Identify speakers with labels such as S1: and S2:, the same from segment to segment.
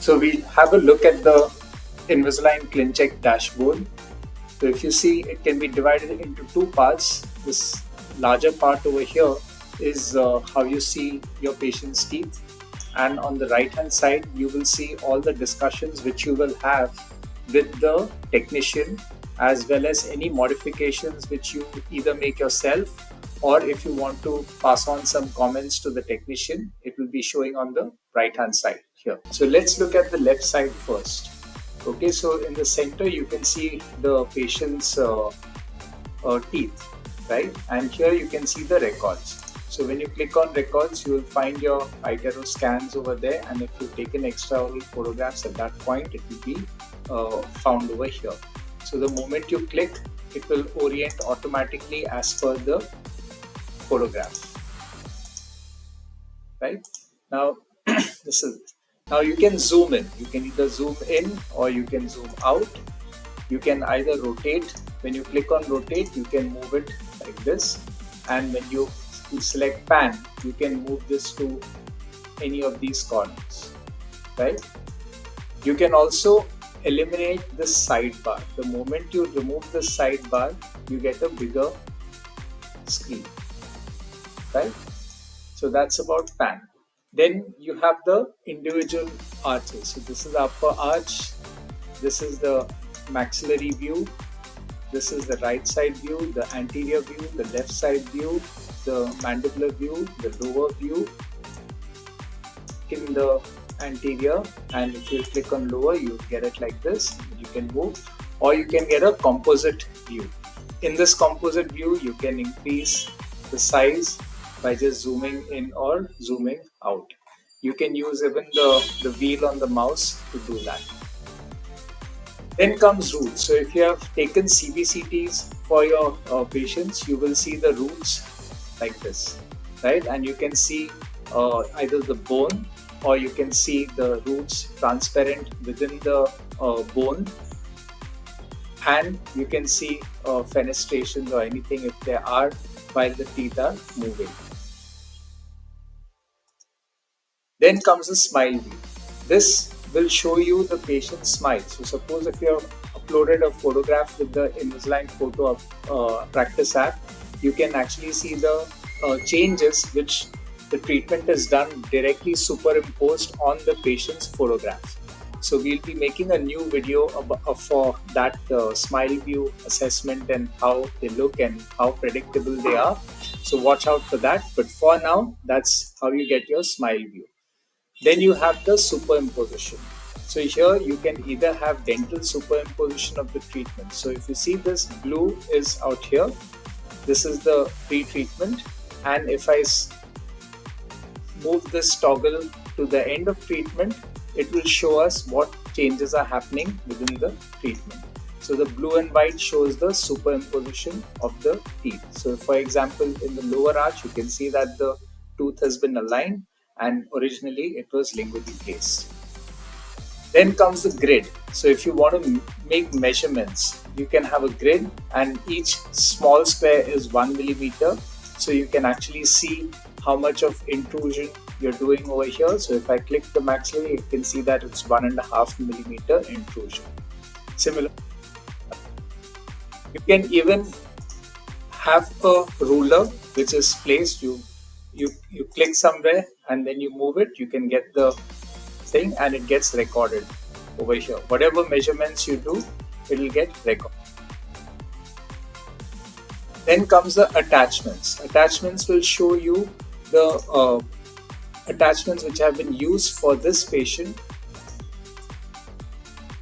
S1: So we'll have a look at the Invisalign Clincheck dashboard. So if you see, it can be divided into two parts. This larger part over here is how you see your patient's teeth, and on the right hand side you will see all the discussions which you will have with the technician, as well as any modifications which you either make yourself, or if you want to pass on some comments to the technician, it will be showing on the right hand side here. So let's look at the left side first. Okay, so in the center you can see the patient's teeth, right? And here you can see the records. So when you click on records, you will find your iTero scans over there, and if you've taken extraoral photographs at that point, it will be found over here. So the moment you click, it will orient automatically as per the photograph, right? Now this is, now you can zoom in. You can either zoom in or you can zoom out. You can either rotate. When you click on rotate, you can move it like this, and when you select pan, you can move this to any of these corners, right? You can also eliminate this sidebar. The moment you remove the sidebar, you get a bigger screen, right? So that's about pan. Then you have the individual arches. So this is the upper arch, this is the maxillary view, this is the right side view, the anterior view, the left side view, the mandibular view, the lower view in the anterior, and if you click on lower, you get it like this. You can move, or you can get a composite view. In this composite view, you can increase the size by just zooming in or zooming out. You can use even the wheel on the mouse to do that. Then comes roots. So if you have taken CBCTs for your patients, you will see the roots like this, right? And you can see either the bone, or you can see the roots transparent within the bone, and you can see fenestrations or anything if there are while the teeth are moving. Then comes the smile view. This will show you the patient's smile. So suppose if you have uploaded a photograph with the Invisalign Photo Practice app, you can actually see the changes which the treatment is done directly superimposed on the patient's photograph. So we'll be making a new video for that smile view assessment and how they look and how predictable they are. So watch out for that. But for now, that's how you get your smile view. Then you have the superimposition. So here you can either have dental superimposition of the treatment. So if you see, this blue is out here, this is the pre-treatment, and if I move this toggle to the end of treatment, it will show us what changes are happening within the treatment. So the blue and white shows the superimposition of the teeth. So for example, in the lower arch, you can see that the tooth has been aligned, and originally it was lingually placed. Then comes the grid. So if you want to make measurements, you can have a grid, and each small square is 1 millimeter. So you can actually see how much of intrusion you're doing over here. So if I click the maxillary, you can see that it's 1.5 millimeter intrusion. Similar, you can even have a ruler which is placed. You click somewhere and then you move it, you can get the thing and it gets recorded over here. Whatever measurements you do, it will get recorded. Then comes the attachments. Attachments will show you the attachments which have been used for this patient,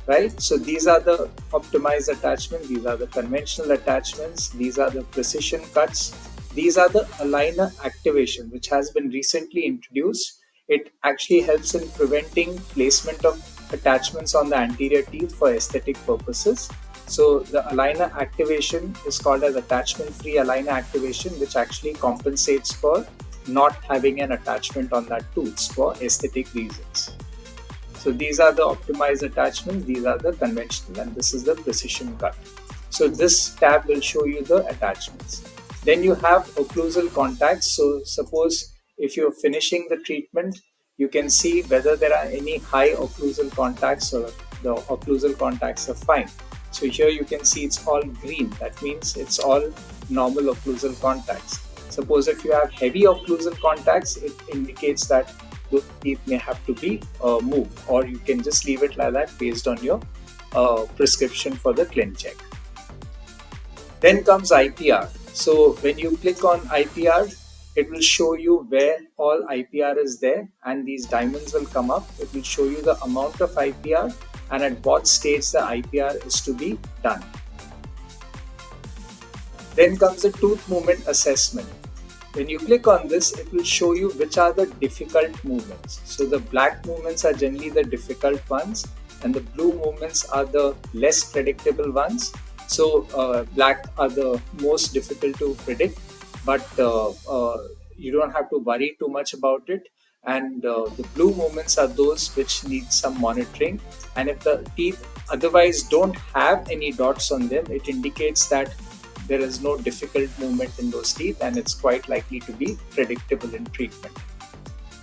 S1: right? So these are the optimized attachments, these are the conventional attachments, these are the precision cuts, these are the aligner activation which has been recently introduced. It actually helps in preventing placement of attachments on the anterior teeth for aesthetic purposes. So the aligner activation is called as attachment-free aligner activation, which actually compensates for not having an attachment on that tooth for aesthetic reasons. So these are the optimized attachments, these are the conventional, and this is the precision cut. So this tab will show you the attachments. Then you have occlusal contacts. So suppose if you're finishing the treatment, you can see whether there are any high occlusal contacts or the occlusal contacts are fine. So here you can see it's all green. That means it's all normal occlusal contacts. Suppose if you have heavy occlusal contacts, it indicates that those teeth may have to be moved, or you can just leave it like that based on your prescription for the Clincheck. Then comes IPR. So when you click on IPR, it will show you where all IPR is there, and these diamonds will come up. It will show you the amount of IPR and at what stage the IPR is to be done. Then comes the tooth movement assessment. When you click on this, it will show you which are the difficult movements. So the black movements are generally the difficult ones, and the blue movements are the less predictable ones. So black are the most difficult to predict, but you don't have to worry too much about it. And the blue movements are those which need some monitoring. And if the teeth otherwise don't have any dots on them, it indicates that there is no difficult movement in those teeth, and it's quite likely to be predictable in treatment.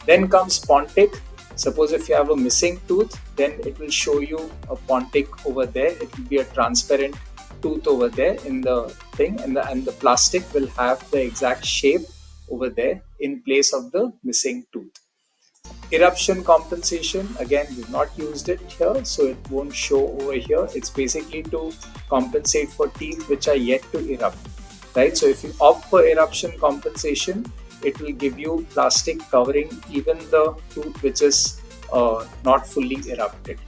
S1: Then comes Pontic. Suppose if you have a missing tooth, then it will show you a Pontic over there. It will be a transparent tooth over there in the thing, and the plastic will have the exact shape over there in place of the missing tooth. Eruption compensation, again, we've not used it here, so it won't show over here. It's basically to compensate for teeth which are yet to erupt, right? So if you opt for eruption compensation, it will give you plastic covering even the tooth which is not fully erupted.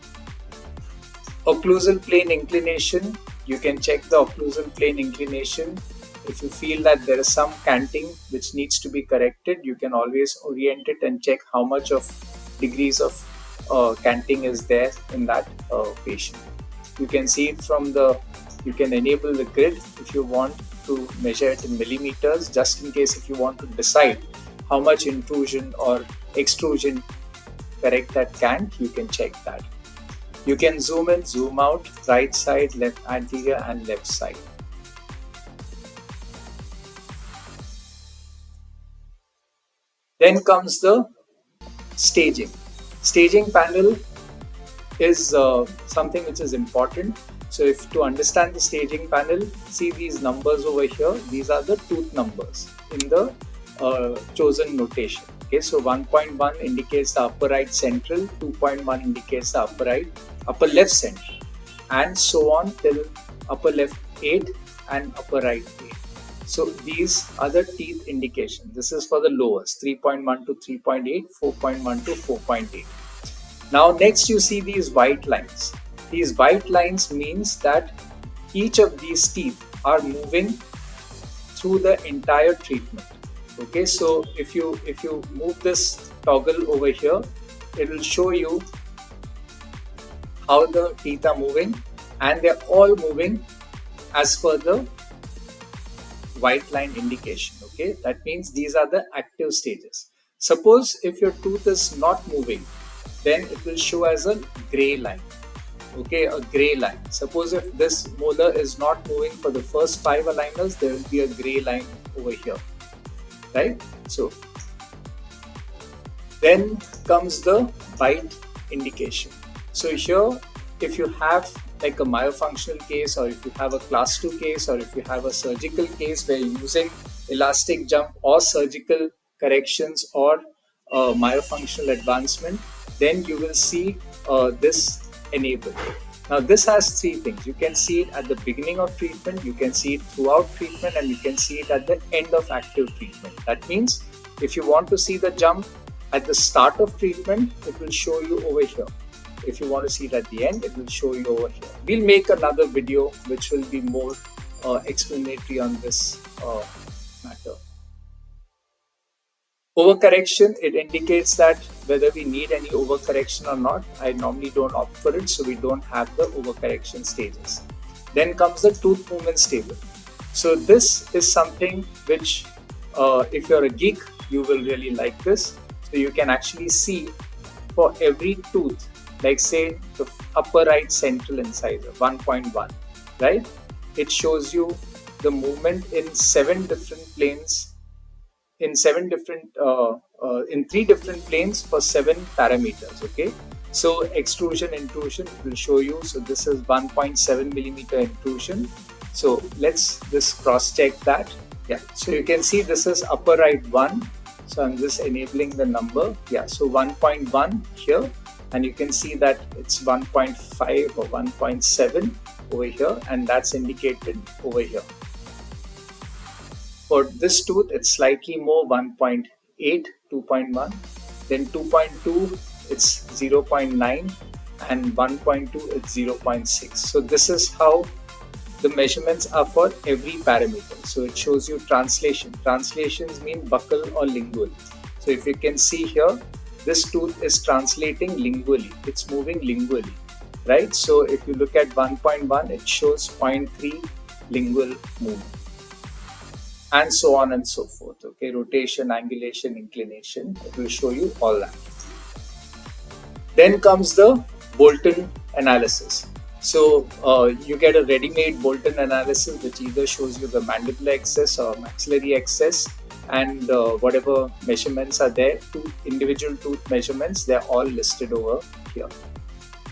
S1: Occlusal plane inclination, you can check the occlusal plane inclination. If you feel that there is some canting which needs to be corrected, you can always orient it and check how much of degrees of canting is there in that patient. You can see it from you can enable the grid if you want to measure it in millimeters, just in case if you want to decide how much intrusion or extrusion correct that cant, you can check that. You can zoom in, zoom out, right side, left anterior and left side. Then comes the staging. Staging panel is something which is important. So if to understand the staging panel, see these numbers over here. These are the tooth numbers in the chosen notation. Okay, so 1.1 indicates the upper right central, 2.1 indicates the upper left central, and so on till upper left 8 and upper right 8. So these are the teeth indication. This is for the lowest, 3.1 to 3.8, 4.1 to 4.8. Now next you see these white lines. These white lines means that each of these teeth are moving through the entire treatment. Okay, so if you move this toggle over here, it will show you how the teeth are moving, and they're all moving as per the white line indication. Okay, that means these are the active stages. Suppose if your tooth is not moving, then it will show as a gray line. Okay, a gray line. Suppose if this molar is not moving for the first 5 aligners, there will be a gray line over here, right? So then comes the bite indication. So here, if you have like a myofunctional case, or if you have a class 2 case, or if you have a surgical case where you're using elastic jump or surgical corrections or myofunctional advancement, then you will see this enabled. Now this has 3 things. You can see it at the beginning of treatment, you can see it throughout treatment, and you can see it at the end of active treatment. That means if you want to see the jump at the start of treatment, it will show you over here. If you want to see it at the end, it will show you over here. We'll make another video which will be more explanatory on this matter. Overcorrection, it indicates that whether we need any overcorrection or not. I normally don't opt for it, so we don't have the overcorrection stages. Then comes the tooth movement table. So this is something which, if you're a geek, you will really like this. So you can actually see for every tooth, like say the upper right central incisor 1.1, right? It shows you the movement in 7 different planes in in 3 different planes for 7 parameters. Okay, so extrusion intrusion will show you. So this is 1.7 millimeter intrusion. So let's just cross check that. Yeah, so you can see this is upper right 1. So I'm just enabling the number. Yeah, so 1.1 here, and you can see that it's 1.5 or 1.7 over here, and that's indicated over here. For this tooth, it's slightly more, 1.8, 2.1. Then 2.2, it's 0.9, and 1.2, it's 0.6. So this is how the measurements are for every parameter. So it shows you translation. Translations mean buccal or lingual. So if you can see here, this tooth is translating lingually. It's moving lingually, right? So if you look at 1.1, it shows 0.3 lingual movement, and so on and so forth. Okay, rotation, angulation, inclination. It will show you all that. Then comes the Bolton analysis. So you get a ready-made Bolton analysis, which either shows you the mandibular excess or maxillary excess, and whatever measurements are there, individual tooth measurements, they're all listed over here.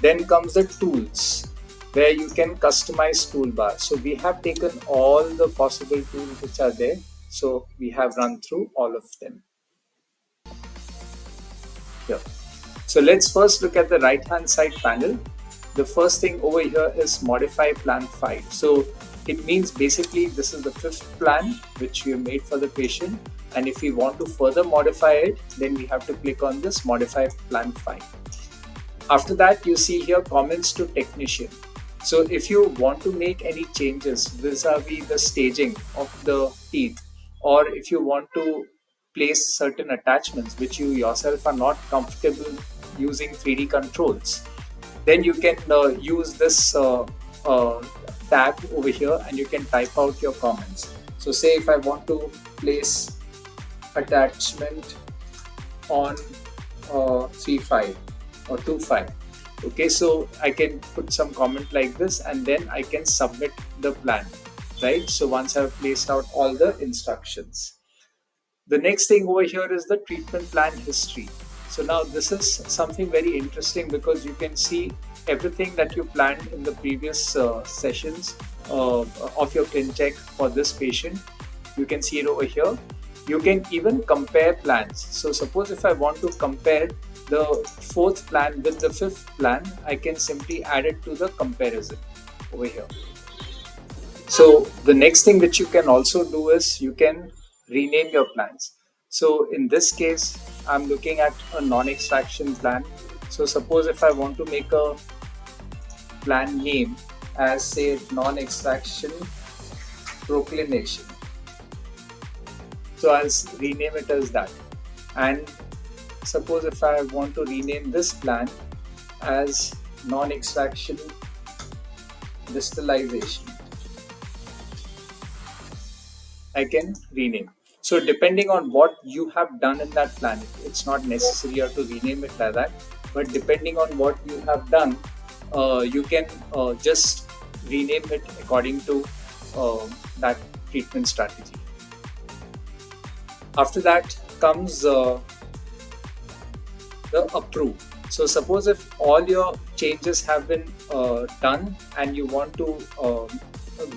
S1: Then comes the tools, where you can customize toolbar. So we have taken all the possible tools which are there. So we have run through all of them here. So let's first look at the right hand side panel. The first thing over here is modify plan 5. So it means basically this is the 5th plan which we have made for the patient, and if we want to further modify it, then we have to click on this modify plan 5. After that, you see here comments to technician. So if you want to make any changes vis-a-vis the staging of the teeth, or if you want to place certain attachments which you yourself are not comfortable using 3D controls, then you can use this tab over here, and you can type out your comments. So say if I want to place attachment on 3.5 or 2.5. Okay, so I can put some comment like this, and then I can submit the plan, right? So once I've placed out all the instructions. The next thing over here is the treatment plan history. So now this is something very interesting, because you can see everything that you planned in the previous sessions of your Clincheck for this patient. You can see it over here. You can even compare plans. So suppose if I want to compare the 4th plan with the 5th plan, I can simply add it to the comparison over here. So the next thing which you can also do is you can rename your plans. So in this case, I'm looking at a non-extraction plan. So suppose if I want to make a plan name as, say, non-extraction proclination. So I'll rename it as that. And suppose if I want to rename this plan as non-extraction distalization, I can rename. So depending on what you have done in that plan, it's not necessary you have to rename it like that, but depending on what you have done, you can just rename it according to that treatment strategy. After that comes the approve. So suppose if all your changes have been done and you want to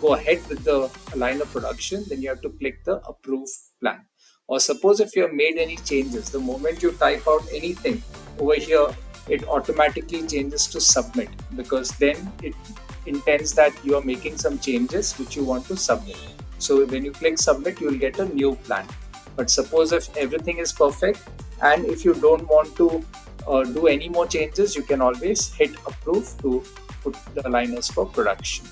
S1: go ahead with the line of production, then you have to click the approve plan. Or suppose if you have made any changes, the moment you type out anything over here, it automatically changes to submit, because then it intends that you are making some changes which you want to submit. So when you click submit, you will get a new plan. But suppose if everything is perfect, and if you don't want to do any more changes, you can always hit approve to put the aligners for production.